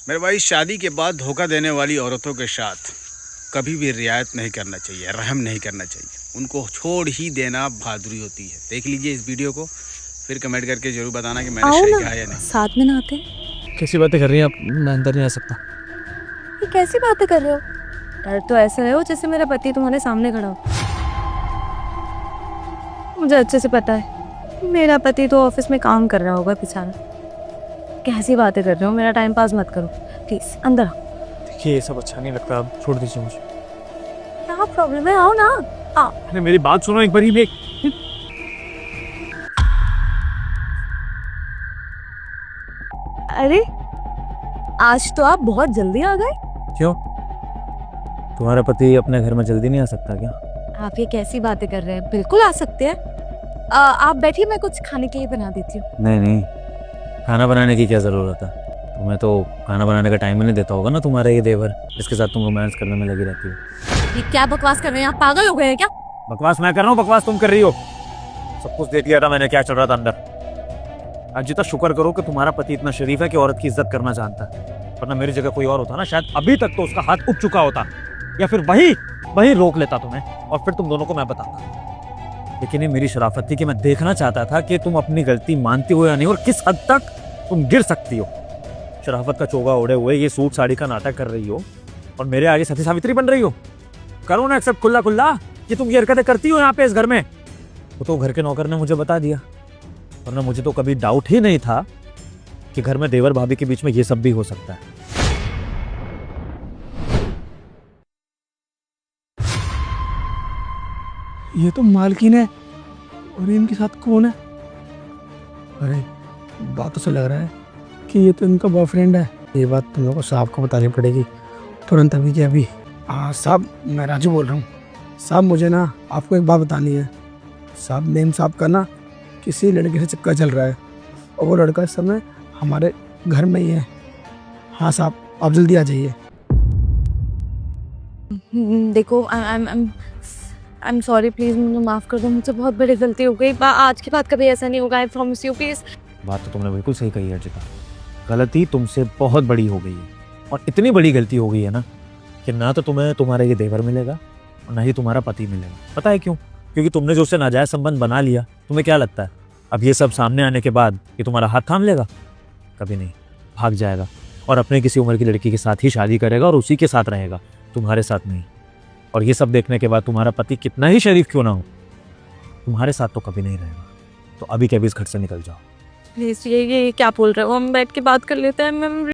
मेरे भाई, शादी के बाद धोखा देने वाली औरतों के साथ कभी भी रियायत नहीं करना चाहिए, रहम नहीं करना चाहिए। उनको छोड़ ही देना बहादुरी होती है। देख लीजिए इस वीडियो को, फिर कमेंट करके जरूर बताना कि मैंने आओ सही ना, कहा या नहीं। साथ में नहाते हैं। कैसी बातें कर रही हैं आप? मैं अंदर नहीं आ सकता। ये कैसी बातें कर रहे हो? डर तो ऐसा रहे हो जैसे मेरा पति तुम्हारे सामने खड़ा हो। मुझे अच्छे से पता है मेरा पति तो ऑफिस में काम कर रहा होगा बेचारा। कैसी बातें कर रहे हो? मेरा टाइम पास मत करो प्लीज, अंदर आओ। देखिए ये सब अच्छा नहीं लगता, आप छोड़ दीजिए मुझे। क्या प्रॉब्लम है? आओ ना, आओ। अरे मेरी बात सुनो एक बार ही। अरे आज तो आप बहुत जल्दी आ गए। क्यों? तुम्हारा पति अपने घर में जल्दी नहीं आ सकता क्या? आप ये कैसी बातें कर रहे हैं? बिल्कुल आ सकते हैं। आप बैठिए, मैं कुछ खाने के लिए बना देती हूँ। नहीं नहीं, खाना बनाने की क्या जरूरत है? तुम्हें तो खाना बनाने का टाइम ही नहीं देता होगा ना तुम्हारा ये देवर, जिसके साथ तुम रोमांस करने में लगी रहती हो। ये क्या बकवास कर रहे हैं आप? पागल हो गए हैं क्या? बकवास मैं कर रहा हूँ, बकवास तुम कर रही हो। सब कुछ देख लिया था मैंने, क्या चल रहा था अंदर। आज जितना शुक्र करो कि तुम्हारा पति इतना शरीफ है कि औरत की इज्जत करना जानता है, वरना मेरी जगह कोई और होता ना, शायद अभी तक तो उसका हाथ उठ चुका होता, या फिर वही रोक लेता तुम्हें और फिर तुम दोनों को मैं बताता। लेकिन ये मेरी शराफत थी कि मैं देखना चाहता था कि तुम अपनी गलती मानती हो या नहीं, और किस हद तक तुम गिर सकती हो। शराफत का चोगा ओढ़े हुए ये सूट साड़ी का नाटक कर रही हो और मेरे आगे सती सावित्री बन रही हो। करो ना एक्सेप्ट खुला खुला कि तुम ये हरकतें करती हो यहाँ पे इस घर में। तो घर के नौकर ने मुझे बता दिया, वरना मुझे तो कभी डाउट ही नहीं था कि घर में देवर भाभी के बीच में ये सब भी हो सकता है। ये तो मालकिन है और इनके साथ कौन है? अरे बातों से लग रहा है कि ये तो इनका बॉयफ्रेंड है। ये बात तुम लोगों को साहब को बतानी पड़ेगी तुरंत, अभी के अभी। साहब, मैं राजू बोल रहा हूँ। साहब मुझे ना आपको एक बात बतानी है। साहब, नेम साहब का ना किसी लड़के से चक्कर चल रहा है और वो लड़का इस समय हमारे घर में ही है। हाँ साहब, आप जल्दी आ जाइए। देखो, आई एम सॉरी, प्लीज मुझे माफ कर दो, मुझसे बहुत बड़ी गलती हो गई। आज के बाद कभी ऐसा नहीं होगा, आई प्रॉमिस यू प्लीज। बात तो तुमने बिल्कुल सही कही है अर्जिता, गलती तुमसे बहुत बड़ी हो गई है, और इतनी बड़ी गलती हो गई है ना कि ना तो तुम्हें तुम्हारा ये देवर मिलेगा और ना ही तुम्हारा पति मिलेगा। पता है क्यों? क्योंकि तुमने जो उससे नाजायज संबंध बना लिया। तुम्हें क्या लगता है अब ये सब सामने आने के बाद ये तुम्हारा हाथ थाम लेगा? कभी नहीं, भाग जाएगा और अपने किसी उम्र की लड़की के साथ ही शादी करेगा और उसी के साथ रहेगा, तुम्हारे साथ नहीं। और ये सब देखने के बाद तुम्हारा पति कितना ही शरीफ क्यों ना हो, तुम्हारे साथ तो कभी नहीं रहेगा। तो अभी के अभी इस घर से निकल जाओ प्लीज। ये क्या बोल रहे हो? हम बैठ के बात कर लेते हैं। मैं